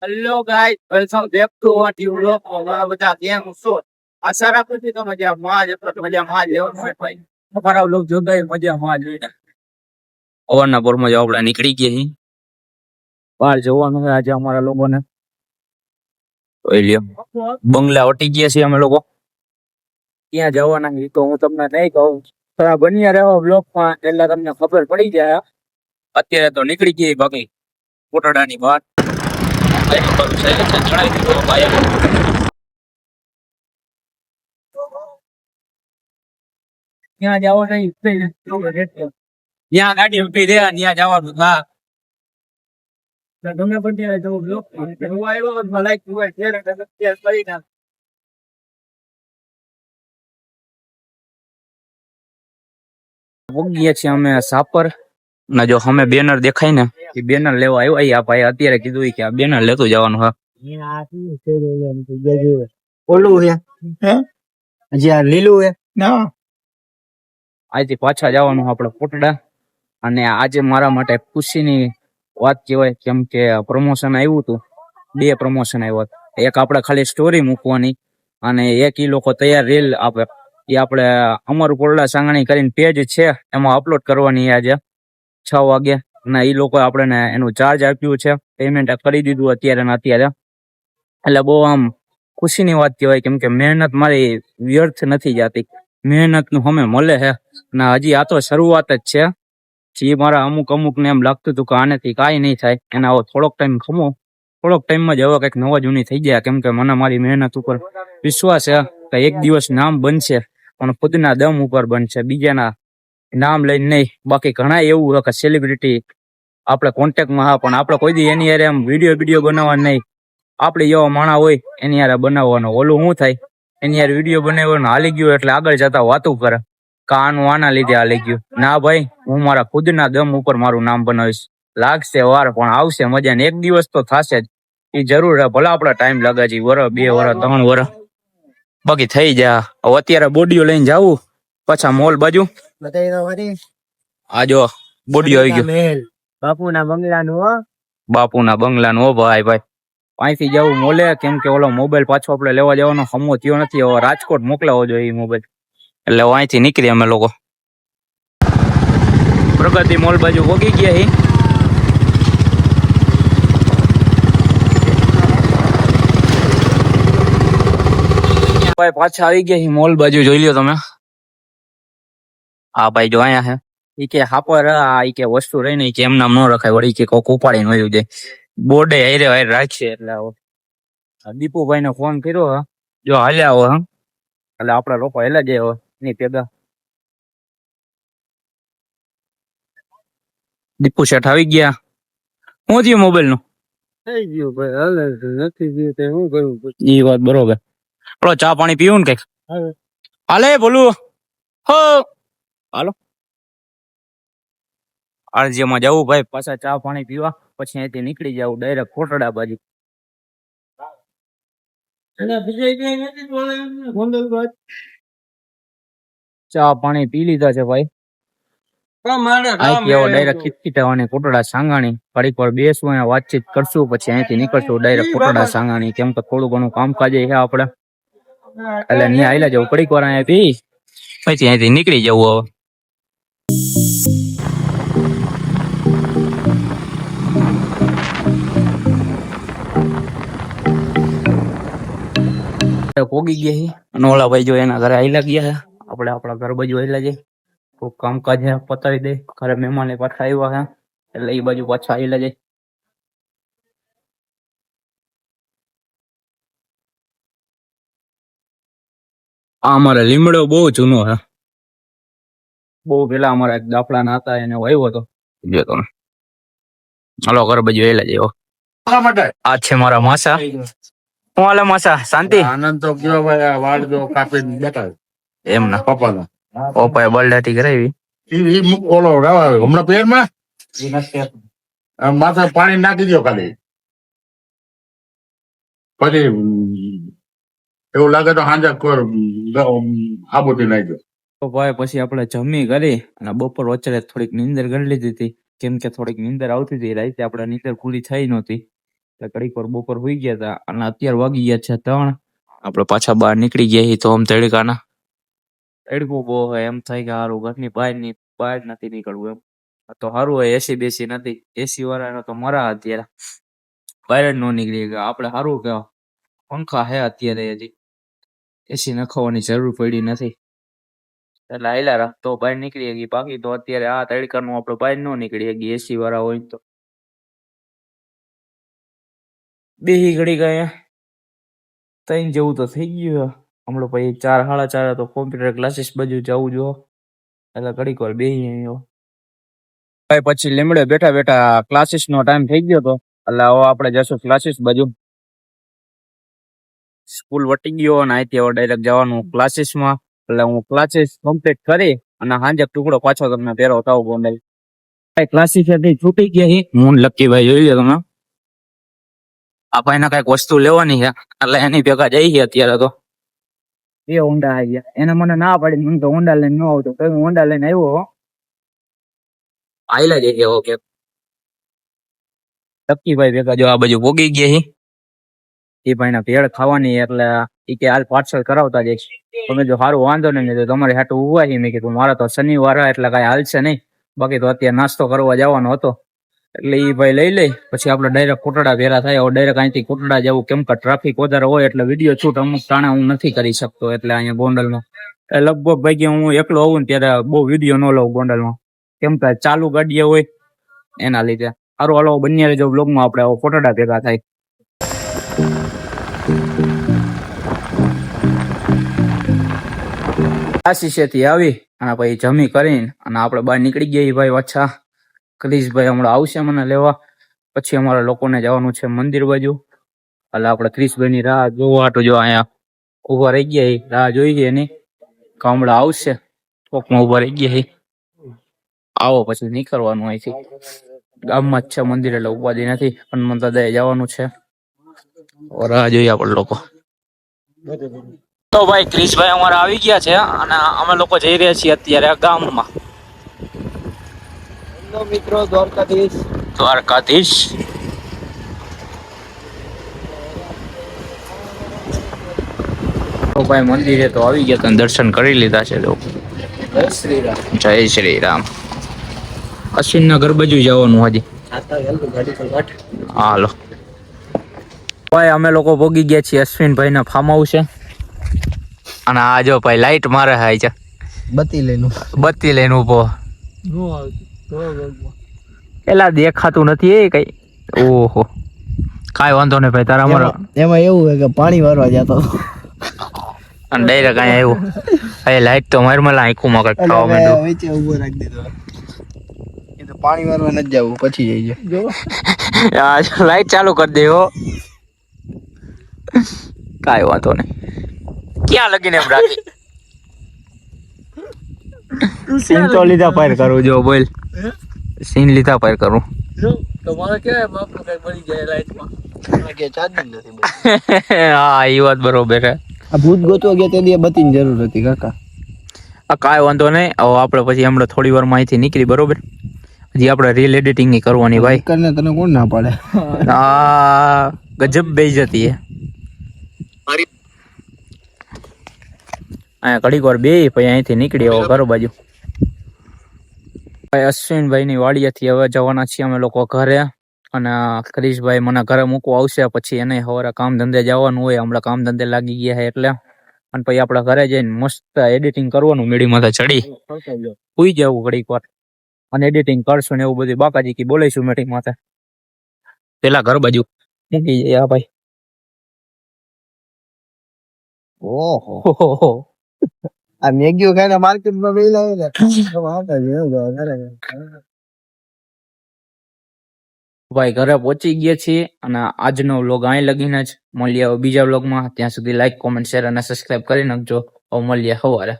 Hello guys, welcome back to our new vlog. અમારા બધા કેમ છો? આશા રાખું છું કે મજામાં જ હશો. તો મજામાં જ રહેવાનું હોય ભાઈ. અમારા વ્લોગ જોતા મજામાં જ હોય. અવારના પોરમાં જો આપણે નીકળી ગયા છીએ. બહાર જવાનું હોય આજે અમારા લોકોને. જોઈ લ્યો, બંગલા વટી ગયા છીએ અમે લોકો. ક્યાં જવાના એ તો હું તમને નહીં કહું. થોડા બન્યા રહો વ્લોગમાં એટલે તમને ખબર પડી જાય. અત્યારે તો નીકળી ગઈ બાકી કોટડાની બહાર. ત્યાં જવા નહીં, ત્યાં ગાડી ઉભી દે ત્યાં જવાનું. હા, તમે પણ ત્યાં જવું. હું આવ્યો લાઈક કરી નાખ. ગયા છીએ અમે સાપર ના. જો અમે બેનર દેખાય ને એ બેનર લેવા આવ્યો. આ ભાઈ અત્યારે કીધું કે આ બેનર લેતું જવાનું. હા, ઓલું છે હજી આ લીલું છે ના. આજથી પાછા જવાનું આપણે કોટડા. અને આજે મારા માટે ખુશીની વાત કહેવાય, કેમ કે પ્રમોશન આવ્યું હતું. 2 પ્રમોશન આવ્યા. એક આપણે ખાલી સ્ટોરી મૂકવાની અને એક ઈ લોકો તૈયાર રીલ આપે. એ આપણે અમારું કોરડા સાંગણી કરીને પેજ છે એમાં અપલોડ કરવાની આજે 6 વાગે. અને એ લોકો આપણે એનું ચાર્જ આપ્યું છે, પેમેન્ટ કરી દીધું અત્યારે ને અત્યારે. એટલે બહુ આમ ખુશીની વાત કહેવાય, કેમ કે મહેનત મારી વ્યર્થ નથી જતી. મહેનત નું અમે મળે છે ને હજી આ તો શરૂઆત જ છે. જે મારા અમુક ને એમ લાગતું હતું કે આનેથી કાંઈ નહીં થાય, એના આવો થોડોક ટાઈમ ખમો, થોડોક ટાઈમમાં જ હવે કંઈક નવા જૂની થઈ ગયા. કેમ કે મને મારી મહેનત ઉપર વિશ્વાસ છે કે એક દિવસ નામ બનશે, પણ ખુદના દમ ઉપર બનશે, બીજાના નામ લઈને નહીં. બાકી ઘણા એવું હોય કે સેલિબ્રિટી આપણે કોન્ટેક્ટમાં હા, પણ આપણે કોઈ દી એની યારે એમ વિડીયો બનાવવા નહીં. આપણે જેવા માણા હોય એની યારે બનાવવાનો. ઓલું શું થાય, એની યારે વિડીયો બનાવવાનો હાલી ગયો એટલે આગળ જતા વાતું કરે કાનું આના લીધે હાલી ગયું. ના ભાઈ, હું મારા ખુદના દમ ઉપર મારું નામ બનાવીશ. લાગશે વાર પણ આવશે મજા ને એક દિવસ તો થશે જ. એ જરૂર હે, ભલે આપડે ટાઈમ લાગે છે, 1 2 વર્ષ 3 વર્ષ, બાકી થઈ જાય. હવે અત્યારે બોડીઓ લઈને જાવું પાછા મોલ બાજુ. આ જો બોડીઓ આવી ગયો બાપુના બંગલાનું. હો ભાઈ ભાઈ, અહીંથી જવું મોલે, કેમ કે ઓલો મોબાઈલ પાછો આપણે લેવા જવાનો હમો થયો નથી. હવે રાજકોટ મોકલાવો જોઈએ એ મોબાઈલ. એટલે અહીંથી નીકળી અમે લોકો પ્રગતિ મોલ બાજુ પોગી ગયા. ભાઈ પાછા આવી ગયા મોલ બાજુ. જોઈ લ્યો તમે. હા ભાઈ જો અહીંયા હે. ઈ કે હાપર ઈ કે વસ્તુ રહી ને કે એમ નામ ન રખાય, વળી કે કોક ઉપાડીને વયું જાય. બોર્ડે હારે રાખશે. એટલે દીપુભાઈ ને ફોન કર્યો, જો હાલ્યા હો. એટલે આપડા લોકો હેલા જાય ની પેદા. દીપુ શેઠ આવી ગયા. શું થયું મોબાઈલ નું? થઈ ગયું ભાઈ, હાલે નથી ગયું તે શું કરવું? ઈ વાત બરોબર. પેલો ચા પાણી પીવું ને કઈક હાલે બોલું. હો હાલો, આરજીમાં જવું ભાઈ, પાછા ચા પાણી પીવા, પછી અહીંથી નીકળી જવું ડાયરેક્ટ કોટડા બાજુ. ચા પાણી પી લીધા છે ભાઈ. ડાયરેક્ટ ખીચખીચાવાની કોટડા સાંગાણી. ઘડીક વાર બેસવું, અહીંયા વાતચીત કરશું, પછી અહીંથી નીકળશું ડાયરેક્ટ કોટડા સાંગાણી. કેમ કે થોડું ઘણું કામકાજ છે આપડે, એટલે ત્યાં આયલા જવું. ઘડીક વાર અહીંયા પી પછી અહીંથી નીકળી જવું. હવે પોગી ગયા અને ઓલા ભાઈ જો એના ઘરે આયલા ગયા. આપણે આપણા ઘર બાજુ આયલા જઈએ. કોઈ કામકાજ પતાવી દે. ઘરે મહેમાન પાછા આવ્યા છે એટલે એ બાજુ પાછા આવેલા જાય. આ અમારે લીમડો બહુ જૂનો છે. બહુ પેલા અમારા એક દાફલા ના હતા એને વાવ્યો હતો. જો તમે હાલો ઘર બાજુ આવેલા જાય. આ છે મારા માસા. હું હાલે માસા? શાંતિ? આનંદ તો ગયો ભાઈ. વાળ જો કાપીને બેઠા એમના પપ્પાના. પપ્પાએ બલડાટી કરાવી. ઓલો હમણાં પેરમાં માથે પાણી નાખી દો ખાલી, પછી એવું લાગે તો સાંજે આબુથી નાખી દો. તો ભાઈ પછી આપણે જમી કરી અને બપોર વચ્ચે થોડીક નીંદર કરી લીધી હતી. કેમ કે થોડીક નીંદર આવતી હતી રાતે, આપણે નીંદર પૂરી થઈ નહોતી. એટલે ઘડીક વાર બપોર હોઈ ગયા હતા અને અત્યારે વાગી ગયા છે 3. આપણે પાછા બહાર નીકળી ગયા છીએ તો આમ તડકાના તડકો બહુ હોય એમ થાય કે સારું ઘરની બહાર નથી નીકળવું એમ. તો સારું હોય એસી બેસી નથી, એસી વાળાનો તો મરા અત્યારે બહાર જ ન નીકળી ગયા. આપણે સારું કે પંખા હે અત્યારે, હજી એસી નખાવાની જરૂર પડી નથી એટલે હાલ્યા રાખતો બહાર નીકળી ગઈ. બાકી તો અત્યારે આ તડકાનું આપણે બહાર ન નીકળી ગઈ એસી વાળા હોય તો. બેહી ઘડી ગયા 3 જેવું તો થઈ ગયું હમણાં. પછી 4 સાડા 4 તો કોમ્પ્યુટર ક્લાસીસ બાજુ જવું જો એટલે ઘડીક વાર બેહી આવ્યો. પછી લીમડે બેઠા બેઠા ક્લાસીસ નો ટાઈમ થઈ ગયો તો એટલે હવે આપણે જશું ક્લાસીસ બાજુ. સ્કૂલ વટી ગયો અને અહીંથી હવે ડાયરેક્ટ જવાનું ક્લાસીસ માં. એટલે હું ક્લાસીસ કમ્પ્લીટ કરી અને સાંજે ટુકડો પાછો તમને પહેરો થાવ ગોંડલ. ક્લાસીસ છૂટી ગયા હું લક્કીભાઈ જોઈ લો તમે. આ ભાઈ ને કઈક વસ્તુ લેવાની છે એટલે એની ભેગા જઈએ અત્યારે તો. એ હોન્ડા આવી ગયા એને મને ના પાડી, મને તો હોન્ડા લઈને ન આવતો તો હું હોન્ડા લઈને આવ્યો. આયલા જઈએ ઓકે. લક્કીભાઈ ભેગા જો આ બાજુ પોગી ગયા. એ ભાઈ ના ભેળ ખાવાની એટલે એ કે હાલ પાર્સલ કરાવતા જઈશ. તમે જો સારું વાંધો નહીં તો તમારે હાટું ઉભા છે. મેં કીધું મારા તો શનિવાર એટલે કઈ હાલશે નહીં, બાકી તો અત્યારે નાસ્તો કરવા જવાનો હતો એટલે એ ભાઈ લઈ લે. પછી આપણે ડાયરેક્ટ કોટડા ભેરા થાય. ડાયરેક્ટ અહીંથી કોટડા જવું કેમ કે ટ્રાફિક વધારે હોય એટલે વિડીયો શૂટ અમુક ટાણે હું નથી કરી શકતો. એટલે અહીંયા ગોંડલમાં લગભગ ભાઈ હું એકલો હોઉં ને ત્યારે બહુ વિડીયો ન લઉં ગોંડલમાં, કેમ કે ચાલુ ગાડીએ હોય એના લીધે. સારું હાલો બંને જો બ્લોગમાં આપણે કોટડા ભેગા થાય. આશીષેથી આવી અને પછી જમી કરીને અને આપણે બહાર નીકળી ગયા ભાઈ. અચ્છા ક્રિશભાઈ હમણાં આવશે મને લેવા. પછી અમારા લોકોને જવાનું છે મંદિર બાજુ. એટલે આપણે ક્રિશભાઈ ની રાહ જોવા હાટુ જો અહીંયા ઉભા રહી ગયા. રાહ જોઈ છે એની હમણાં આવશે. ચોકમાં ઉભા રહી ગયા. આવો પછી નીકળવાનું અહીંથી. ગામમાં જ છે મંદિર એટલે ઉપાધિ નથી. હનુમાન દાદાએ જવાનું છે. રાહ જોઈએ આપણે લોકો. તો ભાઈ ક્રિશભાઈ અમારા આવી ગયા છે અને અમે લોકો જઈ રહ્યા છીએ અત્યારે ગામમાં. મિત્રો દ્વારકાધીશ તો ભાઈ મંદિરે તો આવી ગયા તો દર્શન કરી લીધા છે. જય શ્રી રામ. જય શ્રી રામ. અશ્વિન ના ઘર બાજુ જવાનું હજી. હાલો ભાઈ અમે લોકો ભોગી ગયા છીએ અશ્વિનભાઈ ના ફાર્મ હાઉસ છે. અને આ જો ભાઈ લાઈટ મારે હાય છે બત્તી લઈને ઉભો. એલા દેખાતું નથી એ કઈ. ઓહો કાઈ વાંધો નહીં ભાઈ. તારા અમારા એમાં એવું છે કે પાણી વારવા જતો અને ડાયરેક્ટ અહીંયા આવ્યું. એ લાઈટ તો મારી મને આંખું માં કઈક ખાવા માંડ્યું. વચ્ચે ઉભો રાખી દીધો. એ તો પાણી વારવા નથી જવું, પછી જઈએ. લાઈટ ચાલુ કરી દે હો. કાઈ વાંધો નહીં. ક્યાં લગીને એમ રાખી. સીન તો લીધા પાર કરું જો બોલ. સીન લીધા પાર કરું. તમારે કેવાય બાપુ કઈ પડી જાય લાઈટમાં. કે ચાર્જિંગ નથી. હા એ વાત બરોબર છે. આ ભૂત ગોતવા ગયા તે દી બત્તીની જરૂર હતી કાકા. આ કાંઈ વાંધો નહીં. હવે આપણે પછી હમણાં થોડી વાર માં અહીંથી નીકળી બરોબર. હજી આપણે રીલ એડિટિંગ કરવાની ભાઈ. તને કોણ ના પાડે. આ ગજબ બેઇજ્જતી હે. અહીંયા ઘડીક વાર બે પછી અહીંથી નીકળી આવો ઘર બાજુ. અશ્વિનભાઈ ની વાડીએથી હવે જવાના છીએ અમે લોકો ઘરે. અને ક્રિશભાઈ મને ઘરે મૂકવા આવશે. પછી એને સવારે કામ ધંધે જવાનું હોય. હમણાં કામ ધંધે લાગી ગયા છે એટલે. અને પછી આપણે ઘરે જઈને મસ્ત એડિટિંગ કરવાનું. મીડી માથે ચડી સુઈ જવું ઘડીક વાર અને એડિટિંગ કરશું ને એવું બધું બાકાજી કી બોલાઈશું મીટિંગ માથે. પેલા ઘર બાજુ મૂકી જઈએ. હા ભાઈ. ઓહો આ મેગીઓ ખાઈને માર્કેટમાં વેલા ભાઈ ઘરે પહોંચી ગયા છીએ અને આજનો વ્લોગ અહીં લગીને જ. મળીએ બીજા વ્લોગમાં. ત્યાં સુધી લાઈક કોમેન્ટ શેર અને સબસ્ક્રાઇબ કરી નાખજો. હવે મળીએ સવારે.